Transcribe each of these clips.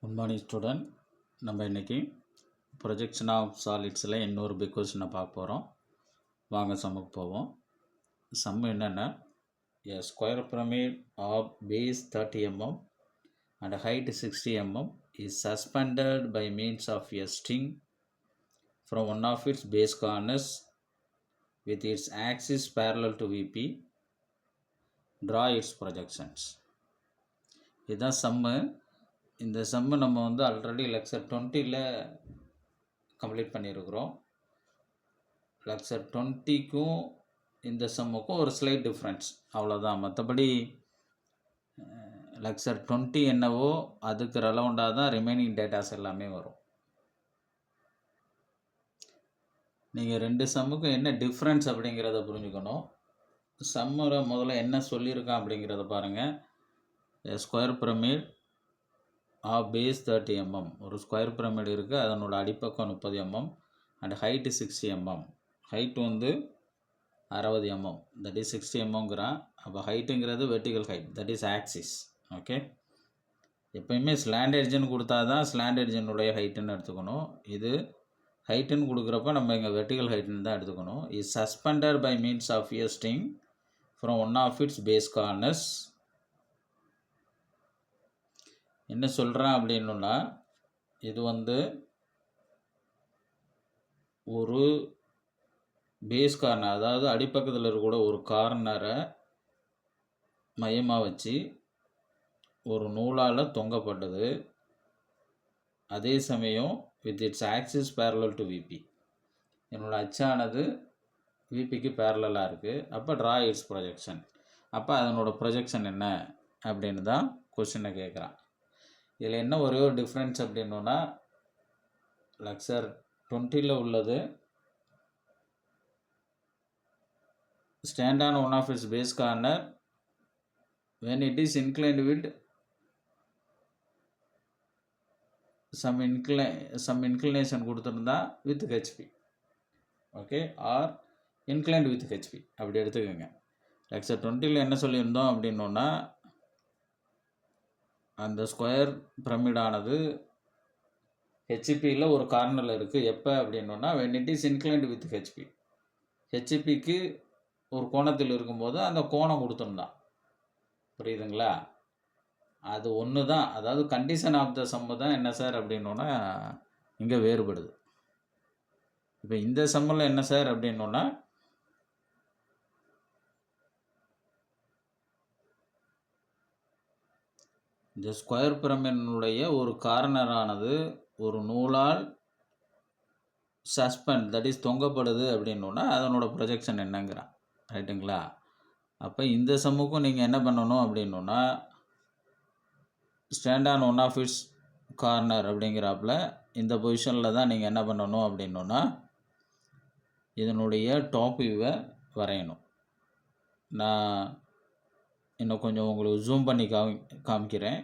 Good morning student. நம்ம இன்றைக்கி projection of சாலிட்ஸில் இன்னொரு பிக் கொஸ்டினை பார்க்க போகிறோம். வாங்க சம்முக்கு போவோம். சம் என்னென்னா, a square pyramid of base 30 mm and height 60 mm is suspended by means of a string from one of its base corners with its axis parallel to VP. Draw its projections. இதுதான் சம்மு. இந்த சம்மு நம்ம already lecture 20ல் complete பண்ணியிருக்கிறோம். Lecture 20க்கும் இந்த சம்முக்கும் ஒரு slide difference, அவ்வளோதான். மற்றபடி lecture 20 என்னவோ அதுக்கு ரெலவெண்ட்டாக தான் ரிமைனிங் டேட்டாஸ் எல்லாமே வரும். நீங்கள் ரெண்டு சம்முக்கும் என்ன டிஃப்ரென்ஸ் அப்படிங்கிறத புரிஞ்சுக்கணும். சம்மில் முதல்ல என்ன சொல்லியிருக்கான் அப்படிங்கிறத பாருங்கள். ஸ்கொயர் பிரமிட் பேஸ் 30 mm, ஒரு ஸ்கொயர் பிரமிட் இருக்குது, அதனோட அடிப்பக்கம் 30 mm and height 60 mm. Height 60 mm, that is 60 mmங்கிறான். அப்போ ஹைட்டுங்கிறது vertical height, that is axis. Okay, எப்பயுமே ஸ்லாண்ட் எட்ஜுன்னு கொடுத்தா தான் ஸ்லாண்ட் எட்ஜினுடைய ஹைட்டுன்னு எடுத்துக்கணும். இது ஹைட்டுன்னு கொடுக்குறப்ப நம்ம இங்கே வெர்டிகல் ஹைட்டுன்னு தான் எடுத்துக்கணும். Is suspended by means of a string from one of its base corners. என்ன சொல்கிறேன் அப்படின்னா, இது ஒரு பேஸ் கார்னர், அதாவது அடிப்பக்கத்தில் இருக்கக்கூட ஒரு கார்னரை மையமாக வச்சு ஒரு நூலால் தொங்கப்பட்டது. அதே சமயம் with its axis parallel to VP, என்னோடய அச்சானது விபிக்கு பேரலாக இருக்குது. அப்போ ட்ரா இட்ஸ் ப்ரொஜெக்ஷன். அப்போ அதனோட ப்ரொஜெக்ஷன் என்ன அப்படின்னு தான் கொஸ்டினை கேட்குறான். இதில் என்ன ஒரே ஒரு டிஃப்ரென்ஸ் அப்படின்னா, லெக்சர் 20ல் உள்ளது stand on one of its base corner when it is inclined with some inclination கொடுத்துருந்தா with HP, okay, or inclined with HP அப்படி எடுத்துக்கோங்க. லெக்சர் 20ல் என்ன சொல்லியிருந்தோம் அப்படின்னா, அந்த ஸ்கொயர் பிரமிடானது ஹெச்பியில் ஒரு கார்னரில் இருக்குது. எப்போ அப்படின்னா, when it is inclined with HP, ஹெச்பிக்கு ஒரு கோணத்தில் இருக்கும்போது அந்த கோணம் கொடுத்துருந்தான். புரியுதுங்களா? அது ஒன்று தான். அதாவது கண்டிஷன் ஆஃப் த சம்மு தான் என்ன சார் அப்படின்னா இங்கே வேறுபடுது. இப்போ இந்த சம்மில் என்ன சார் அப்படின்னா, இந்த ஸ்கொயர் பிரமிடினுடைய ஒரு கார்னரானது ஒரு நூலால் சஸ்பெண்ட், தட் இஸ் தொங்கப்படுது அப்படின்னா அதனோட ப்ரொஜெக்ஷன் என்னங்கிறான். ரைட்டுங்களா? அப்போ இந்த சம்முக்கும் நீங்கள் என்ன பண்ணணும் அப்படின்னா, stand on one of its corner அப்படிங்கிறாப்புல இந்த பொசிஷனில் தான் நீங்கள் என்ன பண்ணணும் அப்படின்னா இதனுடைய டாப் வியூவை வரையணும். நான் இன்னும் கொஞ்சம் உங்களுக்கு ஜூம் பண்ணி காமிக்கிறேன்.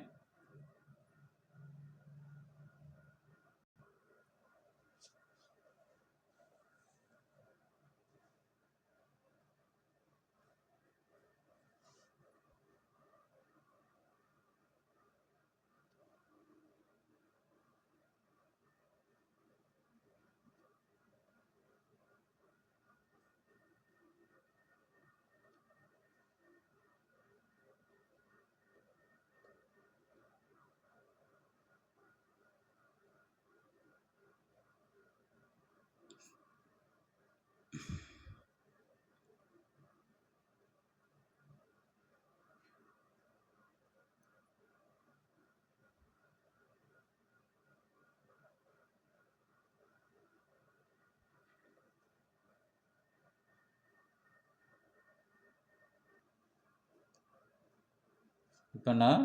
இப்போ நான்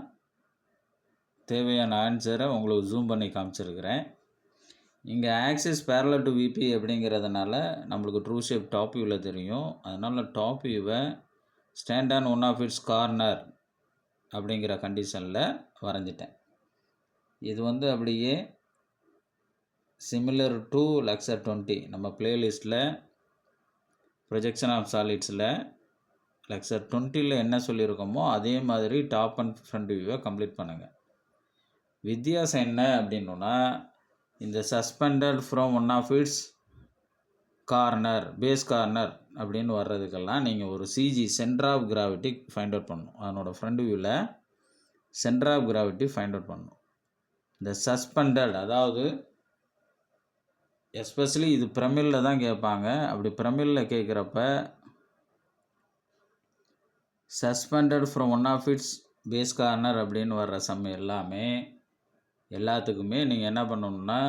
தேவையான ஆன்சரை உங்களுக்கு ஜூம் பண்ணி காமிச்சிருக்கிறேன். இங்கே ஆக்சிஸ் பேரலல் டு விபி அப்படிங்கிறதுனால நம்மளுக்கு ட்ரூ ஷேப் டாப் வியூவில் தெரியும். அதனால் டாப் வியூவை stand on one of its corner அப்படிங்கிற கண்டிஷனில் வரைஞ்சிட்டேன். இது அப்படியே சிமிலர் டு லெக்சர் 20 நம்ம பிளேலிஸ்ட்டில் ப்ரொஜெக்ஷன் ஆஃப் சாலிட்ஸில் லெக்சர் 20ல் என்ன சொல்லியிருக்கோமோ அதே மாதிரி டாப் அண்ட் ஃப்ரண்ட் வியூவை கம்ப்ளீட் பண்ணுங்கள். வித்தியாசம் என்ன அப்படின்னா, இந்த suspended from one of its corner, base corner அப்படின்னு வர்றதுக்கெல்லாம் நீங்கள் ஒரு CG, centre of gravity find out பண்ணணும். அதனோட ஃப்ரண்ட் வியூவில் centre of gravity find out பண்ணணும். இந்த சஸ்பெண்டட், அதாவது எஸ்பெஷலி இது பிரமிழில் தான் கேட்பாங்க. அப்படி பிரமிழில் கேட்குறப்ப suspended from one of its base corner அப்படின்னு வர்ற சம் எல்லாத்துக்குமே நீங்கள் என்ன பண்ணணும்னா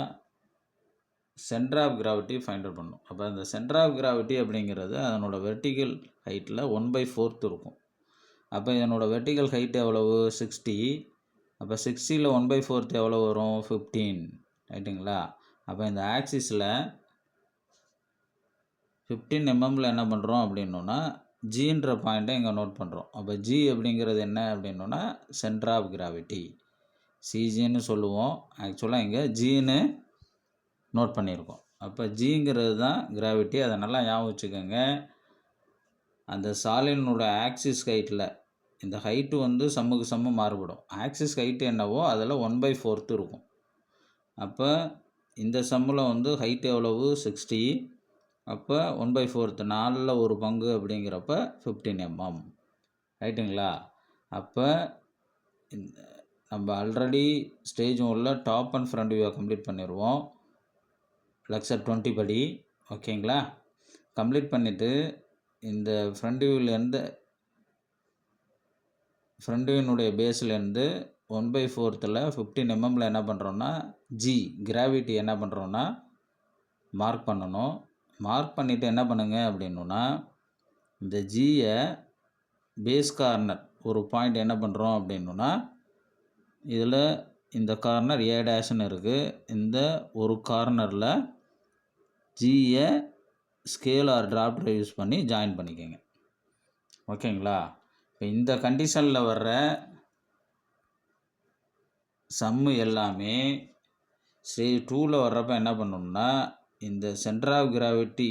centre of gravity find out பண்ணணும். அப்போ அந்த சென்டர் ஆஃப் கிராவிட்டி அப்படிங்கிறது அதனோட வெர்டிக்கல் ஹைட்டில் 1/4 இருக்கும். அப்போ இதனோட வெர்டிக்கல் ஹைட் எவ்வளவு? 60. அப்போ 60ல் 1/4 எவ்வளோ வரும்? 15. ரைட்டுங்களா? அப்போ இந்த ஆக்சிஸில் 15 mmல என்ன பண்ணுறோம் அப்படின்னா ஜின்ற பாயிண்ட்டை இங்கே நோட் பண்ணுறோம். அப்போ ஜி அப்படிங்கிறது என்ன அப்படின்னா சென்டர் ஆஃப் கிராவிட்டி, சிஜின்னு சொல்லுவோம். ஆக்சுவலாக இங்கே ஜின்னு நோட் பண்ணியிருக்கோம். அப்போ ஜிங்கிறது தான் கிராவிட்டி. அதை நல்லா ஞாபகம் வச்சுக்கோங்க. அந்த சாலினோட ஆக்சிஸ் ஹைட்டில் இந்த ஹைட்டு வந்து சம்முக்கு சம்மு மாறுபடும். ஆக்சிஸ் ஹைட்டு என்னவோ அதில் 1/4 இருக்கும். அப்போ இந்த சம்மில் வந்து ஹைட் எவ்வளவு? 60. அப்போ 1/4, 4ல் 1 பங்கு அப்படிங்கிறப்ப 15 mm. ரைட்டுங்களா? அப்போ நம்ம ஆல்ரெடி ஸ்டேஜ் 1ல் டாப் அண்ட் ஃப்ரண்ட் வியூவை கம்ப்ளீட் பண்ணிடுவோம் லெக்சர் 20 படி. ஓகேங்களா? கம்ப்ளீட் பண்ணிவிட்டு இந்த ஃப்ரண்ட் வியூவிலேருந்து ஃப்ரண்ட் வியூனுடைய பேஸ்லேருந்து 1/4 15 mmல என்ன பண்ணுறோன்னா ஜி கிராவிட்டி என்ன பண்ணுறோன்னா மார்க் பண்ணணும். மார்க் பண்ணிவிட்டு என்ன பண்ணுங்க அப்படின்னா இந்த ஜியை பேஸ் கார்னர் ஒரு பாயிண்ட் என்ன பண்ணுறோம் அப்படின்னா இதில் இந்த கார்னர் ஏ டேஷ்னு இருக்குது. இந்த ஒரு கார்னரில் ஜியை ஸ்கேல் ஆர் டிராப்டரை யூஸ் பண்ணி ஜாயின் பண்ணிக்கோங்க. ஓகேங்களா? இப்போ இந்த கண்டிஷனில் வர்ற சம்மு எல்லாமே ஸ்டேஜ் 2ல் வர்றப்ப என்ன பண்ணணும்னா இந்த சென்டர் ஆஃப் கிராவிட்டி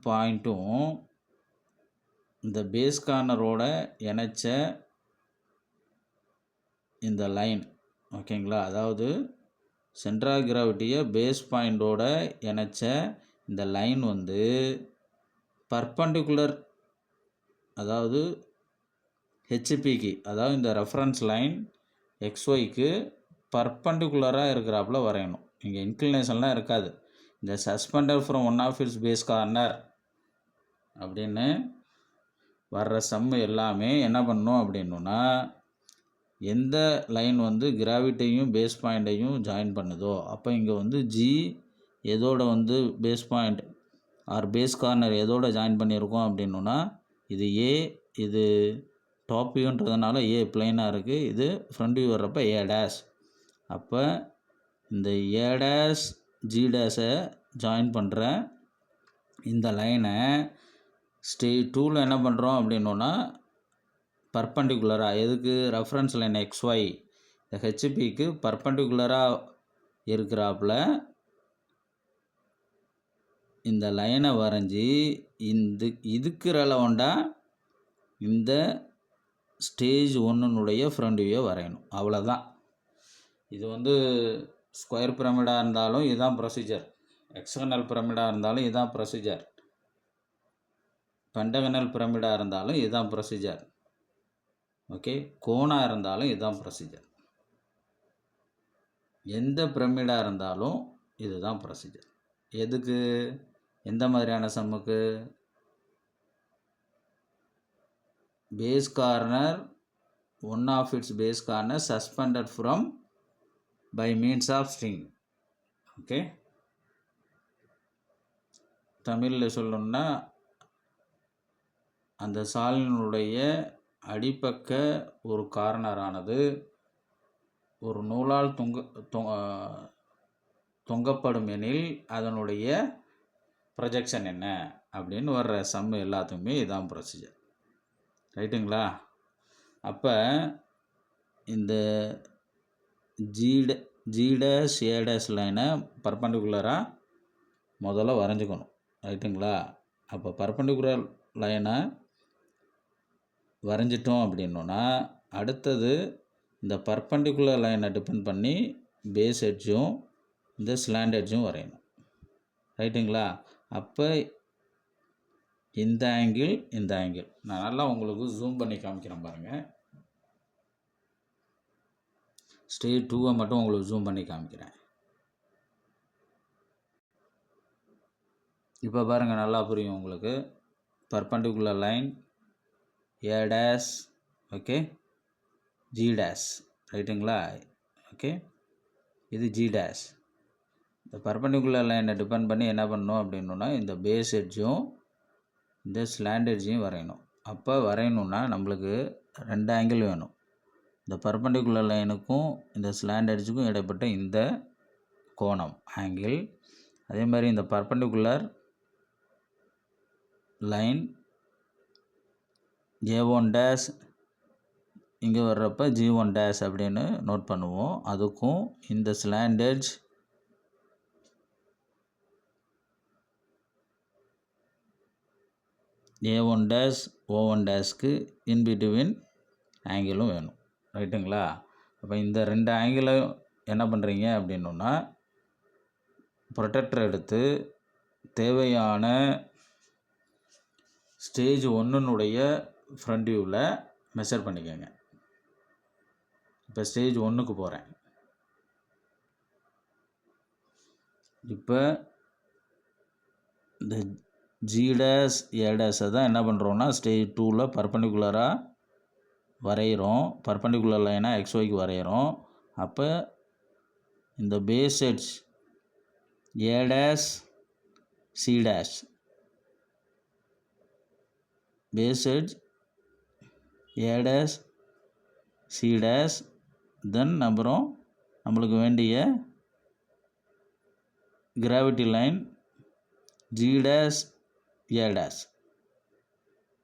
பாயிண்ட்டும் இந்த பேஸ் கார்னரோட இணைச்ச இந்த லைன், ஓகேங்களா, அதாவது சென்டர் ஆஃப் கிராவிட்டியை பேஸ் பாயிண்டோட இணைச்ச இந்த லைன் வந்து பர்பண்டிகுலர், அதாவது ஹெச்பிக்கு, அதாவது இந்த ரெஃபரன்ஸ் லைன் எக்ஸ்ஒய்க்கு பர்பண்டிகுலராக இருக்கிறாப்புல வரையணும். இங்கே இன்க்ளினேஷன்லாம் இருக்காது. இந்த suspended from one of its base corner அப்படின்னு வர்ற சம்மு எல்லாமே என்ன பண்ணணும் அப்படின்னா எந்த லைன் வந்து கிராவிட்டியையும் பேஸ் பாயிண்ட்டையும் ஜாயின் பண்ணுதோ அப்போ இங்கே வந்து ஜி எதோட வந்து base point or base corner எதோட ஜாயின் பண்ணியிருக்கோம் அப்படின்னா இது ஏ, இது டாப் வியூன்றதுனால ஏ பிளைனாக இருக்குது, இது ஃப்ரண்ட் வியூ வர்றப்ப ஏ டேஷ். அப்போ இந்த ஏ டேஷ் ஜி டேஷை ஜாயின் பண்ணுற இந்த லைனை ஸ்டேஜ் 2ல் என்ன பண்ணுறோம் அப்படின்னா பர்பண்டிகுலராக, எதுக்கு? ரெஃபரன்ஸ் லைன் எக்ஸ்ஒய் இந்த ஹெச்பிக்கு பர்பண்டிகுலராக இருக்கிறாப்புல இந்த லைனை வரைஞ்சி இதுக்கு ரெலவெண்ட்டாக இந்த ஸ்டேஜ் 1னுடைய ஃப்ரண்ட் வியூவை வரையணும். அவ்வளோதான். இது வந்து ஸ்கொயர் பிரமிடாக இருந்தாலும் இதுதான் ப்ரொசீஜர், எக்ஸகனல் பிரமிடாக இருந்தாலும் இதுதான் ப்ரொசீஜர், பென்டகனல் பிரமிடாக இருந்தாலும் இதுதான் ப்ரொசீஜர். ஓகே, கோனாக இருந்தாலும் இதுதான் ப்ரொசீஜர். எந்த பிரமிடாக இருந்தாலும் இதுதான் ப்ரொசீஜர். எதுக்கு? எந்த மாதிரியான சம்முக்கு? Base corner one of its base corner suspended from by means of string. Okay, தமிழில் சொல்லணும்னா அந்த சாலினுடைய அடிப்பக்க ஒரு கார்னரானது ஒரு நூலால் தொங்கப்படும் எனில் அதனுடைய ப்ரொஜெக்ஷன் என்ன அப்படின்னு வர்ற சம்மு எல்லாத்துக்குமே இதான் ப்ரொசீஜர். ரைட்டுங்களா? அப்போ இந்த ஜி டேஷ் ஏ டேஷ் லைனை பர்பண்டிகுலராக முதல்ல வரைஞ்சிக்கணும். ரைட்டுங்களா? அப்போ பர்பண்டிகுலர் லைனை வரைஞ்சிட்டோம் அப்படின்னா அடுத்தது இந்த பர்பண்டிகுலர் லைனை டிபெண்ட் பண்ணி பேஸ் எட்ஜும் இந்த ஸ்லாண்ட் எட்ஜும் வரையணும். ரைட்டுங்களா? அப்போ இந்த ஆங்கிள் நான் நல்லா உங்களுக்கு ஜூம் பண்ணி காமிக்கிறேன் பாருங்கள். ஸ்டேஜ் 2 மட்டும் உங்களுக்கு ஜூம் பண்ணி காமிக்கிறேன். இப்போ பாருங்கள், நல்லா புரியும் உங்களுக்கு. Perpendicular line A dash, okay, G dash, ரைட்டுங்களா? ஓகே, இது ஜி டேஷ். இந்த பர்பண்டிகுலர் லைனை டிபெண்ட் பண்ணி என்ன பண்ணணும் அப்படின்னா இந்த பேஸ் எட்ஜும் இந்த ஸ்லாண்ட் எட்ஜையும் வரையணும். அப்போ வரையணுன்னா நம்மளுக்கு 2 ஆங்கிள் வேணும். இந்த பர்பண்டிகுலர் லைனுக்கும் இந்த ஸ்லாண்ட் எட்ஜுக்கும் இடைப்பட்ட இந்த கோணம் ஆங்கிள். அதே மாதிரி இந்த பர்பண்டிகுலர் லைன் J1 டேஷ் இங்கே வர்றப்ப G1 டேஷ் அப்படின்னு நோட் பண்ணுவோம். அதுக்கும் இந்த slant edge A1 dash O1 டேஷ்க்கு இன் பிட்வீன் ஆங்கிளும் வேணும். ரைட்டுங்களா? அப்போ இந்த 2 ஆங்கிளும் என்ன பண்ணுறீங்க அப்படின்னா ப்ரொடெக்டர் எடுத்து தேவையான ஸ்டேஜ் 1னுடைய ஃப்ரண்ட் வியூவில் மெஷர் பண்ணிக்கோங்க. இப்போ ஸ்டேஜ் 1க்கு போகிறேன். இப்போ இந்த ஜி டேஷ் ஏ டேஷை தான் என்ன பண்ணுறோன்னா ஸ்டேஜ் 2ல் பர்பண்டிகுலராக வரைகிறோம். பர்பண்டிகுலர் லைனாக XYக்கு வரைகிறோம். அப்போ இந்த base edge A dash C dash, base edge A dash C dash, then அப்புறம் நம்மளுக்கு வேண்டிய gravity line G dash A dash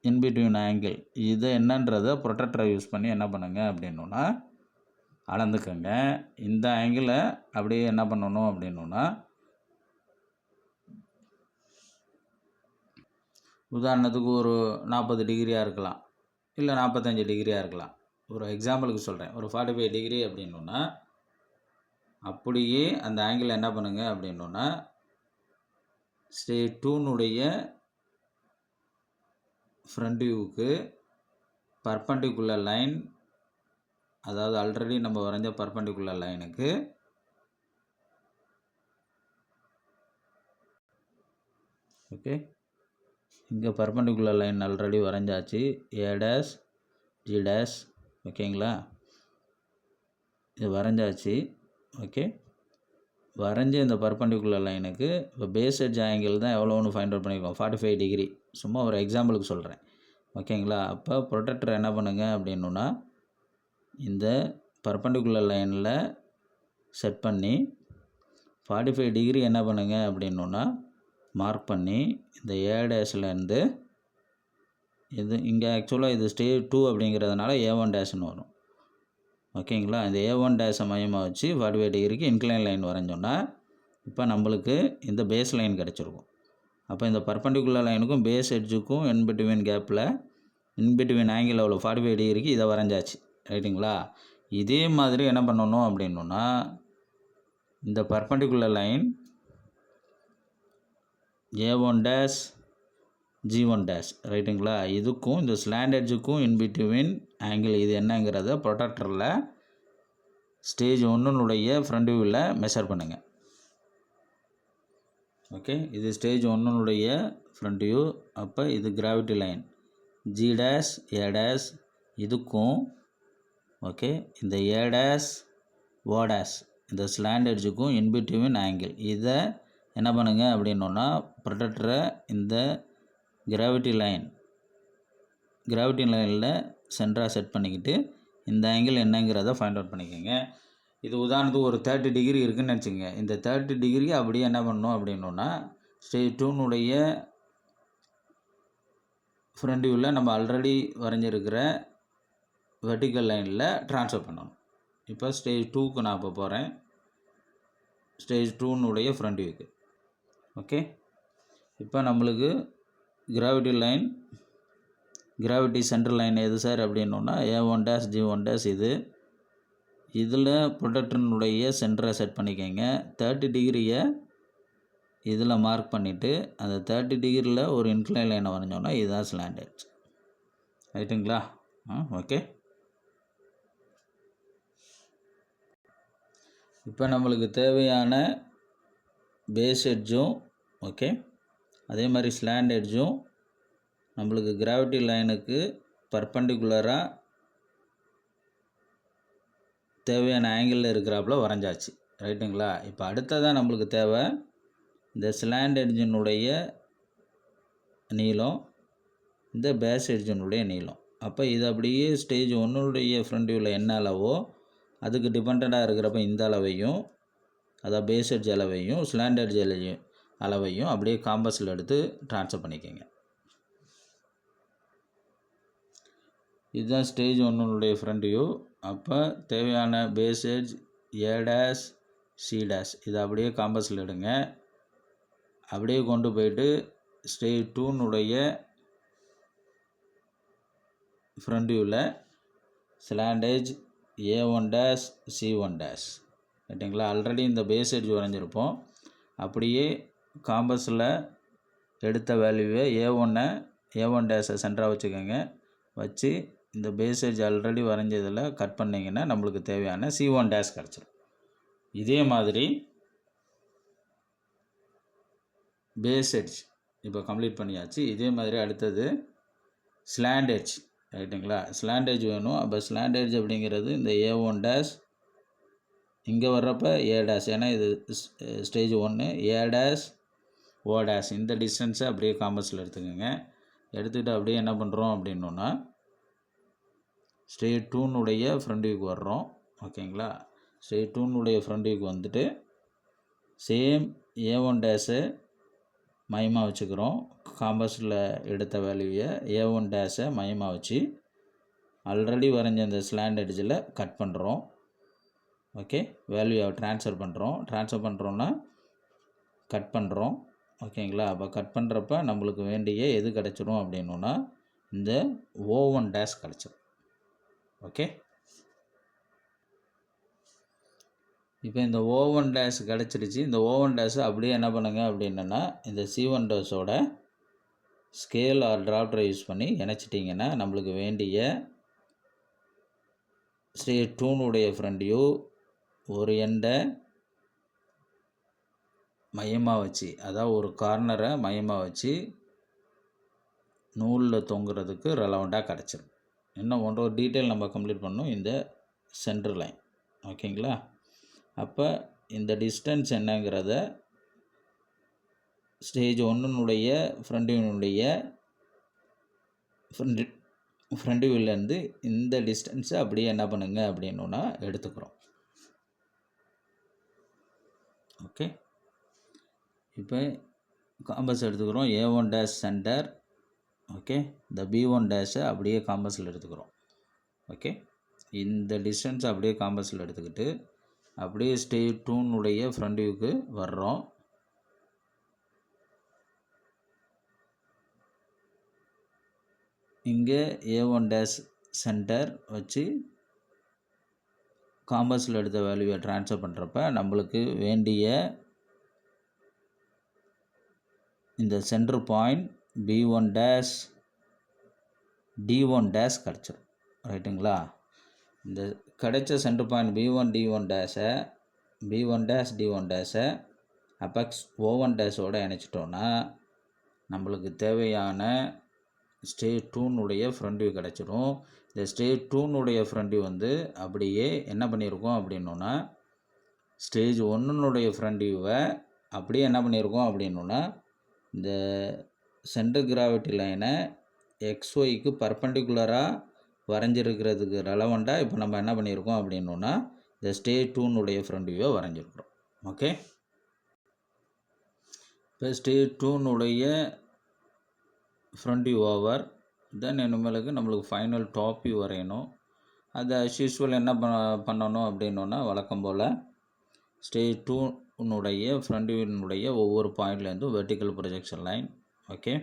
in between angle. இதை என்னன்றதை ப்ரொடெக்டரை யூஸ் பண்ணி என்ன பண்ணுங்க அப்படின்னா அளந்துக்கங்க. இந்த ஆங்கிளை அப்படியே என்ன பண்ணணும் அப்படின்னா உதாரணத்துக்கு ஒரு 40 டிகிரியாக இருக்கலாம், இல்லை 45 டிகிரியாக இருக்கலாம். ஒரு எக்ஸாம்பிளுக்கு சொல்கிறேன். ஒரு 45 டிகிரி அப்படின்னா அப்படியே அந்த ஆங்கிள் என்ன பண்ணுங்க அப்படின்னா ஸ்டேஜ் 2னுடைய ஃப்ரண்ட் வியூவுக்கு பர்பண்டிகுலர் லைன், அதாவது ஆல்ரெடி நம்ம வரைஞ்ச பர்பண்டிகுலர் லைனுக்கு ஓகே, இங்கே பர்பண்டிகுலர் லைன் ஆல்ரெடி வரைஞ்சாச்சு. ஏ டேஷ் ஜி டேஷ், ஓகேங்களா? இது வரைஞ்சாச்சு. ஓகே, வரைஞ்சி இந்த பர்பண்டிகுலர் லைனுக்கு இப்போ பேஸ் எட்ஜ் ஆங்கிள் தான் எவ்வளோன்னு ஃபைண்ட் அவுட் பண்ணியிருக்கோம், 45 டிகிரி. சும்மா ஒரு எக்ஸாம்பிளுக்கு சொல்கிறேன், ஓகேங்களா? அப்போ ப்ரொடெக்டர் என்ன பண்ணுங்க அப்படின்னா இந்த பர்பண்டிகுலர் லைனில் செட் பண்ணி 45 டிகிரி என்ன பண்ணுங்க அப்படின்னா மார்க் பண்ணி இந்த ஏ டேஷ்லேருந்து இது இங்கே ஆக்சுவலாக இது ஸ்டேஜ் 2 அப்படிங்கிறதுனால A1 டேஷ்னு வரும், ஓகேங்களா? இந்த A1 டேஷை மையமாக வச்சு 45 டிகிரிக்கு இன்க்ளைன் லைன் வரைஞ்சோன்னா இப்போ நம்மளுக்கு இந்த பேஸ் லைன் கிடச்சிருக்கும். அப்போ இந்த பர்பண்டிகுலர் லைனுக்கும் பேஸ் எட்ஜுக்கும் இன்பிட்வீன் கேப்பில் இன்பிட்வீன் ஆங்கிள் எவ்வளோ 45 டிகிரிக்கு இதை வரைஞ்சாச்சு, ரைட்டுங்களா? இதே மாதிரி என்ன பண்ணணும் அப்படின்னா இந்த perpendicular line A1 dash G1 dash, ரைட்டுங்களா? இதுக்கும் இந்த ஸ்லாண்ட் எட்ஜுக்கும் இன்பிட்வீன் ஆங்கிள் இது என்னங்கிறத ப்ரொடெக்டரில் ஸ்டேஜ் 1னுடைய ஃப்ரண்ட் வியூவில் மெஷர் பண்ணுங்கள். ஓகே, இது ஸ்டேஜ் 1னுடைய ஃப்ரண்ட் வியூ. அப்போ இது gravity line G dash A dash, இதுக்கும் ஓகே இந்த ஏ டேஷ் ஓ டேஷ் இந்த ஸ்லாண்ட் எட்ஜுக்கும் இன்பிட்வீன் ஆங்கிள் இதை என்ன பண்ணுங்க அப்படின்னா ப்ரொடெக்டரை இந்த கிராவிட்டி லைனில் சென்டராக செட் பண்ணிக்கிட்டு இந்த ஆங்கிள் என்னங்கிறத ஃபைண்ட் அவுட் பண்ணிக்கோங்க. இது உதாரணத்துக்கு ஒரு 30 டிகிரி இருக்குதுன்னு நினச்சிங்க. இந்த 30 டிகிரி அப்படியே என்ன பண்ணணும் அப்படின்னா ஸ்டேஜ் 2னுடைய ஃப்ரண்ட் வியூவில் நம்ம ஆல்ரெடி வரைஞ்சிருக்கிற வெர்டிக்கல் லைனில் ட்ரான்ஸ்ஃபர் பண்ணணும். இப்போ ஸ்டேஜ் 2க்கு நான் இப்போ போகிறேன், ஸ்டேஜ் 2னுடைய ஃப்ரண்ட் வியூக்கு. ஓகே, இப்போ நம்மளுக்கு கிராவிட்டி சென்டர் லைன் எது சார் அப்படின்னா A1 டேஷ் G1 டேஷ் இது இதில் ப்ரொடக்டரினுடைய சென்டரை செட் பண்ணிக்கோங்க. 30 டிகிரியை இதில் மார்க் பண்ணிவிட்டு அந்த 30 டிகிரியில் ஒரு இன்க்ளைன் லைனை வரைஞ்சோன்னா இதுதான் ஸ்லாண்ட் எட்ஜ். ரைட்டுங்களா? ஓகே. இப்போ நம்மளுக்கு தேவையான பேஸ் எட்ஜும் ஓகே, அதே மாதிரி ஸ்லாண்ட் எட்ஜும் நம்மளுக்கு கிராவிட்டி லைனுக்கு பர்பண்டிகுலராக தேவையான ஆங்கிளில் இருக்கிறாப்புல வரைஞ்சாச்சு. ரைட்டுங்களா? இப்போ அடுத்ததான் நம்மளுக்கு தேவை இந்த ஸ்லாண்ட் எட்ஜினுடைய நீளம், இந்த பேஸ் எட்ஜினுடைய நீளம். அப்போ இது அப்படியே ஸ்டேஜ் 1 ஃப்ரண்ட் வியூவில் என்ன அளவோ அதுக்கு டிபெண்ட்டாக இருக்கிறப்ப இந்த அளவையும், அதாவது பேஸ் எட்ஜ் அளவையும் ஸ்லாண்ட் எட்ஜ் அளவையும் அப்படியே காம்பஸில் எடுத்து ட்ரான்ஸ்ஃபர் பண்ணிக்கோங்க. இதுதான் ஸ்டேஜ் 1 ஃப்ரண்ட் வியூ. அப்போ தேவையான பேஸ் எட்ஜ் A', C' இதை அப்படியே காம்பஸில் எடுங்க. அப்படியே கொண்டு போயிட்டு ஸ்டேஜ் 2 ஃப்ரண்ட் வியூவில் ஸ்லாண்ட் எட்ஜ் A1', C1'. ரைட்டுங்களா? ஆல்ரெடி இந்த பேஸ் எட்ஜ் வரைஞ்சிருப்போம். அப்படியே காம்பஸில் எடுத்த வேல்யூவை A1' சென்டராக வச்சுக்கோங்க. வச்சு இந்த பேஸ் எட்ஜ் ஆல்ரெடி வரைஞ்சதில் கட் பண்ணிங்கன்னா நம்மளுக்கு தேவையான C1' கிடச்சிடும். இதே மாதிரி பேஸ் எட்ஜ் இப்போ கம்ப்ளீட் பண்ணியாச்சு. இதே மாதிரி அடுத்தது ஸ்லாண்ட் எட்ஜ். ரைட்டுங்களா? ஸ்லாண்ட் எட்ஜ் வேணும். அப்போ ஸ்லாண்ட் எட்ஜ் அப்படிங்கிறது இந்த A1' இங்கே வர்றப்ப A', ஏன்னா இது ஸ்டேஜ் 1, A', O' இந்த டிஸ்டன்ஸை அப்படியே காம்பஸில் எடுத்துக்கோங்க. எடுத்துக்கிட்டு அப்படியே என்ன பண்ணுறோம் அப்படின்னோன்னா ஸ்டேஜ் 2 ஃப்ரண்ட் வியூக்கு வர்றோம். ஓகேங்களா? ஸ்டேஜ் 2 ஃப்ரண்ட் வியூக்கு வந்துட்டு சேம் A1' மையமாக வச்சுக்கிறோம். காம்பஸில் எடுத்த வேல்யூவை A1' மையமாக வச்சு ஆல்ரெடி வரைஞ்ச அந்த ஸ்லாண்ட் எட்ஜில் கட் பண்ணுறோம். ஓகே, வேல்யூவை ட்ரான்ஸ்ஃபர் பண்ணுறோன்னா கட் பண்ணுறோம். ஓகேங்களா? அப்போ கட் பண்ணுறப்ப நம்மளுக்கு வேண்டிய எது கிடச்சிரும் அப்படின்னா இந்த O1' கிடச்சிரும். ஓகே, இப்போ இந்த O1' கிடச்சிருச்சு. இந்த O1' அப்படியே என்ன பண்ணுங்க அப்படின்னா இந்த C1' ஸ்கேல் ஆர் டிராப்டரை யூஸ் பண்ணி இணைச்சிட்டிங்கன்னா நம்மளுக்கு வேண்டிய ஸ்டேஜ் 2 ஃப்ரண்ட் வியூ ஒரு எண்டை மையமாக வச்சு, அதாவது ஒரு கார்னரை மையமாக வச்சு நூலில் தொங்குறதுக்கு ரெலவெண்ட்டாக கிடச்சிரும். இன்னும் ஒரு டீட்டெயில் நம்ம கம்ப்ளீட் பண்ணணும் இந்த சென்டர் லைன். ஓகேங்களா? அப்போ இந்த டிஸ்டன்ஸ் என்னங்கிறத ஸ்டேஜ் 1 ஃப்ரண்ட் வியூனுடைய ஃப்ரண்ட் வியூலேருந்து இந்த டிஸ்டன்ஸை அப்படியே என்ன பண்ணுங்க அப்படின்னா எடுத்துக்கிறோம். ஓகே, இப்போ காம்பஸ் எடுத்துக்கிறோம். A1' centre. ஓகே, இந்த B1' அப்படியே காம்பஸில் எடுத்துக்கிறோம். ஓகே, இந்த டிஸ்டன்ஸ் அப்படியே காம்பஸில் எடுத்துக்கிட்டு அப்படியே ஸ்டேஜ் 2 ஃப்ரண்ட் வியூக்கு வர்றோம். இங்கே A1' சென்டர் வச்சு காம்பஸில் எடுத்த வேல்யூவை ட்ரான்ஸ்ஃபர் பண்ணுறப்ப நம்மளுக்கு வேண்டிய இந்த சென்டர் பாயிண்ட் B1' D1' கிடச்சிரும். ரைட்டுங்களா? இந்த கிடைச்ச centre point B1 D1' apex O1' இணைச்சிட்டோன்னா நம்மளுக்கு தேவையான ஸ்டேஜ் 2 ஃப்ரண்ட் வியூ கிடச்சிரும். இந்த ஸ்டேஜ் 2 ஃப்ரண்ட் வியூ வந்து அப்படியே என்ன பண்ணியிருக்கோம் அப்படின்னா ஸ்டேஜ் 1 ஃப்ரண்ட் வியூவை அப்படியே என்ன பண்ணியிருக்கோம் அப்படின்னா இந்த சென்டர் கிராவிட்டி லைனை XYக்கு பர்பண்டிகுலராக வரைஞ்சிருக்கிறதுக்கு ரெலவெண்ட்டாக இப்போ நம்ம என்ன பண்ணியிருக்கோம் அப்படின்னா இந்த ஸ்டேஜ் 2 ஃப்ரண்ட் வியூவை வரைஞ்சிருக்கிறோம். ஓகே, இப்போ stage 2 front view over. Then இனிமேலுக்கு நம்மளுக்கு ஃபைனல் டாப் வியூ வரையணும். அது அஸ் யூஸ்வல் என்ன பண்ணணும் அப்படின்னா வழக்கம் போல் ஸ்டேஜ் 2 ஃப்ரண்ட் வியூனுடைய ஒவ்வொரு பாயிண்ட்லேருந்தும் vertical projection line. Okay,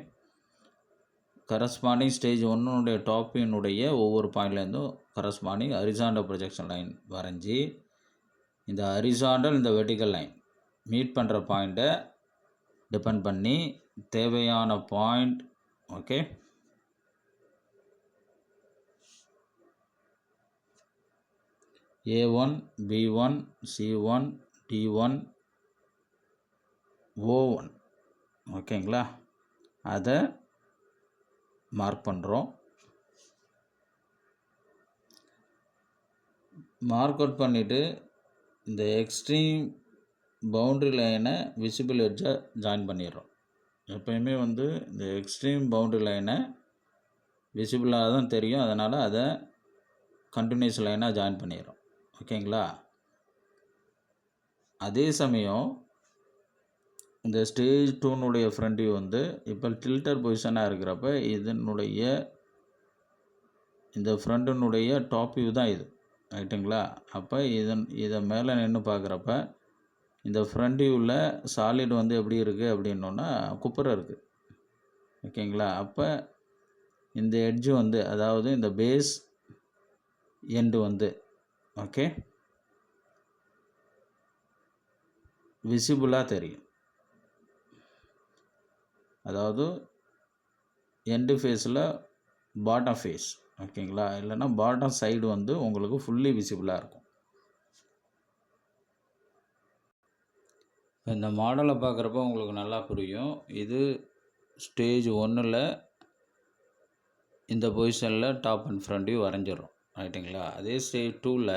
corresponding stage 1 top வியூனுடைய ஒவ்வொரு பாயிண்ட்லேருந்தும் கரஸ்பாண்டிங் ஹரிசாண்டல் ப்ரொஜெக்ஷன் லைன் வரைஞ்சி இந்த ஹரிசாண்டல் இந்த வெர்டிக்கல் லைன் மீட் பண்ணுற பாயிண்ட்டை டிபெண்ட் பண்ணி தேவையான point okay A1 B1 C1 D1 O1 ஓகேங்களா, அதை மார்க் பண்ணுறோம். மார்க் அவுட் பண்ணிவிட்டு இந்த எக்ஸ்ட்ரீம் பவுண்ட்ரி லைனை விசிபிள் எட்ஜை ஜாயின் பண்ணிடுறோம். எப்போயுமே வந்து இந்த எக்ஸ்ட்ரீம் பவுண்ட்ரி லைனை விசிபிளாக தான் தெரியும், அதனால் அதை கண்டினியூஸ் லைனாக ஜாயின் பண்ணிடுறோம். ஓகேங்களா, அதே சமயம் இந்த ஸ்டேஜ் 2னுடைய ஃப்ரண்ட் வியூ வந்து இப்போ டில்டர் பொசிஷனாக இருக்கிறப்ப இதனுடைய இந்த ஃப்ரண்ட்டினுடைய டாப் வியூ தான் இது, ரைட்டுங்களா. அப்போ இதை மேலே நின்று பார்க்குறப்ப இந்த ஃப்ரண்ட் வியூவில் சாலிட் வந்து எப்படி இருக்குது அப்படின்னோன்னா குப்புற இருக்குது. ஓகேங்களா, அப்போ இந்த எட்ஜு வந்து அதாவது இந்த பேஸ் எண்டு வந்து ஓகே விசிபிளாக தெரியும். அதாவது எண்டு ஃபேஸில் பாட்டம் ஃபேஸ் ஓகேங்களா, இல்லைன்னா பாட்டம் சைடு வந்து உங்களுக்கு ஃபுல்லி விசிபிளாக இருக்கும். இந்த மாடலை பார்க்குறப்ப உங்களுக்கு நல்லா புரியும். இது ஸ்டேஜ் 1ல் இந்த பொசிஷனில் டாப் அண்ட் ஃப்ரண்ட் வியூ வரைஞ்சிடும், ரைட்டுங்களா. அதே ஸ்டேஜ் 2ல்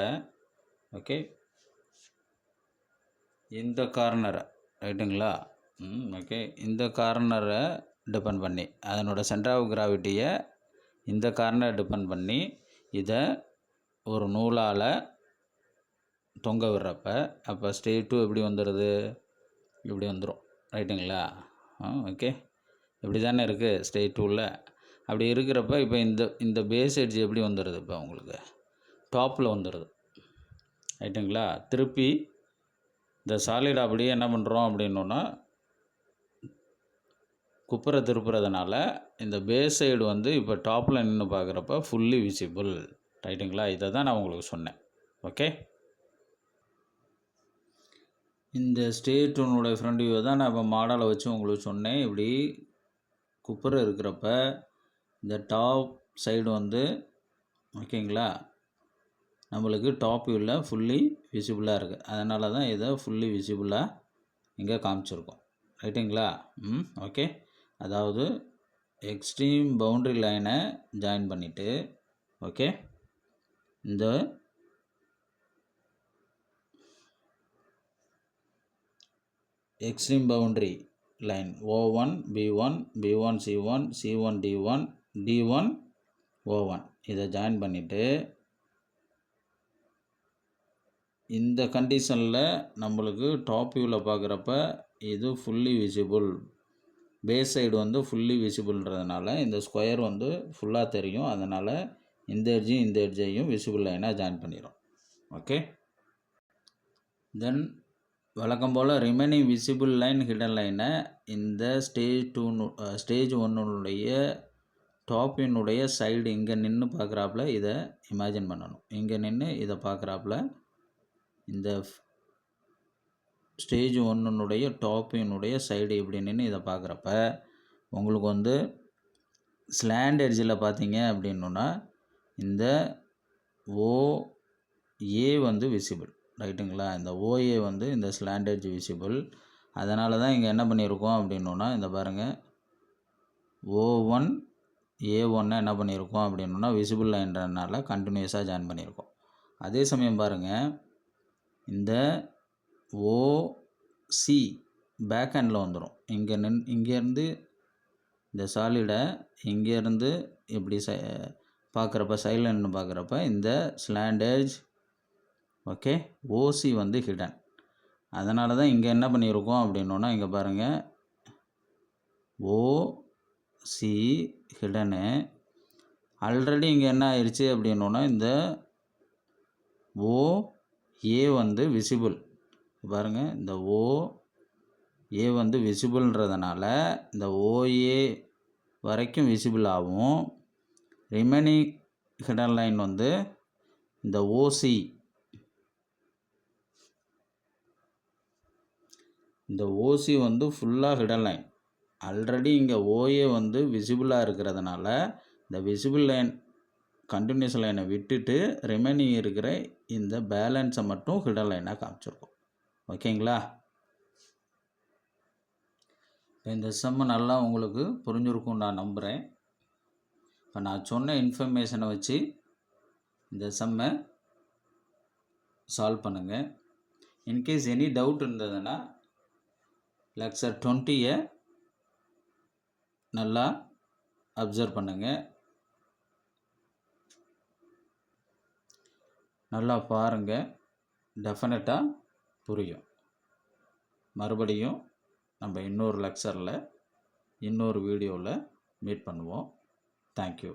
ஓகே இந்த கார்னரை ரைட்டுங்களா ஓகே இந்த கார்னரை டிபெண்ட் பண்ணி அதனோட சென்டர் ஆஃப் கிராவிட்டியை இந்த கார்னர் டிபெண்ட் பண்ணி இதை ஒரு நூலால் தொங்க விடுறப்ப அப்போ ஸ்டேஜ் 2 எப்படி வந்துடுது, இப்படி வந்துடும், ரைட்டுங்களா. ஓகே இப்படி தானே இருக்குது ஸ்டேஜ் 2ல். அப்படி இருக்கிறப்ப இப்போ இந்த பேஸ் எட்ஜ் எப்படி வந்துடுது, இப்போ உங்களுக்கு டாப்பில் வந்துடுது, ரைட்டுங்களா. திருப்பி இந்த சாலிட் அப்படியே என்ன பண்ணுறோம் அப்படின்னோன்னா குப்புற திருப்புறதுனால இந்த பேஸ் சைடு வந்து இப்போ டாப்பில் நின்று பார்க்குறப்ப ஃபுல்லி விசிபிள், ரைட்டுங்களா. இதை தான் நான் உங்களுக்கு சொன்னேன். ஓகே, இந்த ஸ்டேஜ் 2னுடைய ஃப்ரண்ட் வியூ தான் நான் இப்போ மாடலை வச்சு உங்களுக்கு சொன்னேன். இப்படி குப்புற இருக்கிறப்ப இந்த டாப் சைடு வந்து ஓகேங்களா நம்மளுக்கு டாப் வியூவில் ஃபுல்லி விசிபிளாக இருக்குது, அதனால தான் இதை ஃபுல்லி விசிபிளாக இங்கே காமிச்சிருக்கோம், ரைட்டுங்களா. ஓகே, அதாவது எக்ஸ்ட்ரீம் பவுண்ட்ரி லைனை ஜாயின் பண்ணிவிட்டு ஓகே இந்த extreme boundary line O1 B1 B1 C1 C1 D1 D1 O1 இதை ஜாயின் பண்ணிவிட்டு இந்த கண்டிஷனில் நம்மளுக்கு டாப் வியூவில் பார்க்குறப்ப இது ஃபுல்லி விசிபிள், பேஸ் சைடு வந்து ஃபுல்லி விசிபிள்ன்றதுனால இந்த ஸ்கொயர் வந்து ஃபுல்லாக தெரியும், அதனால் இந்த எட்ஜையும் விசிபிள் லைனாக ஜாயின் பண்ணிடும். ஓகே, தென் வழக்கம் போல் ரிமைனிங் விசிபிள் லைன் ஹிடன் லைனை இந்த ஸ்டேஜ் 1னுடைய டாப்பினுடைய சைடு இங்கே நின்று பார்க்குறாப்புல இதை இமேஜின் பண்ணணும். இங்கே நின்று இதை பார்க்குறாப்புல இந்த ஸ்டேஜ் 1னுடைய டாப்பினுடைய சைடு இப்படி நின்று இதை பார்க்குறப்ப உங்களுக்கு வந்து ஸ்லாண்ட் எட்ஜில் பார்த்தீங்க அப்படின்னா இந்த OA வந்து விசிபிள், ரைட்டுங்களா. இந்த OA வந்து இந்த ஸ்லாண்ட் எட்ஜ் விசிபிள், அதனால தான் இங்கே என்ன பண்ணியிருக்கோம் அப்படின்னா இந்த பாருங்கள் O1 A1 என்ன பண்ணியிருக்கோம் அப்படின்னா விசிபிள் லைன்றதுனால கண்டினியூஸாக ஜாயின் பண்ணியிருக்கோம். அதே சமயம் பாருங்கள் இந்த OC பேக் ஹேண்டில் வந்துடும். இங்கேருந்து இந்த சாலிடை இங்கேருந்து இப்படி பார்க்குறப்ப சைடில் நின்று பார்க்குறப்ப இந்த ஸ்லாண்டேஜ் ஓகே OC வந்து ஹிடன், அதனால தான் இங்கே என்ன பண்ணியிருக்கோம் அப்படின்னா இங்கே பாருங்கள் OC ஹிடனு. ஆல்ரெடி இங்கே என்ன ஆயிடுச்சு அப்படின்னா இந்த OA வந்து விசிபிள், பாருங்கள் இந்த OA வந்து விசிபிள்ன்றதுனால இந்த OA வரைக்கும் விசிபிள் ஆகும். ரிமைனிங் ஹிடன் லைன் வந்து இந்த ஓசி வந்து ஃபுல்லாக ஹிடன் லைன். ஆல்ரெடி இங்கே ஓஏ வந்து விசிபிளாக இருக்கிறதுனால இந்த விசிபிள் லைன் கண்டினியூஸ் லைனை விட்டுட்டு ரிமைனிங் இருக்கிற இந்த பேலன்ஸை மட்டும் ஹிடன் லைனாக காமிச்சிருக்கோம். ஓகேங்களா? இந்த சம்மு நல்லா உங்களுக்கு புரிஞ்சிருக்கும் நான் நம்புகிறேன். இப்போ நான் சொன்ன இன்ஃபர்மேஷனை வச்சு இந்த சம்மை சால்வ் பண்ணுங்கள். இன்கேஸ் எனி டவுட் இருந்ததுன்னா லெக்சர் 20 நல்லா அப்சர்வ் பண்ணுங்கள், நல்லா பாருங்கள், டெஃபினட்டாக புரியும். மறுபடியும் நம்ம இன்னொரு லெக்சரில் இன்னொரு வீடியோவில் மீட் பண்ணுவோம். தேங்க்யூ.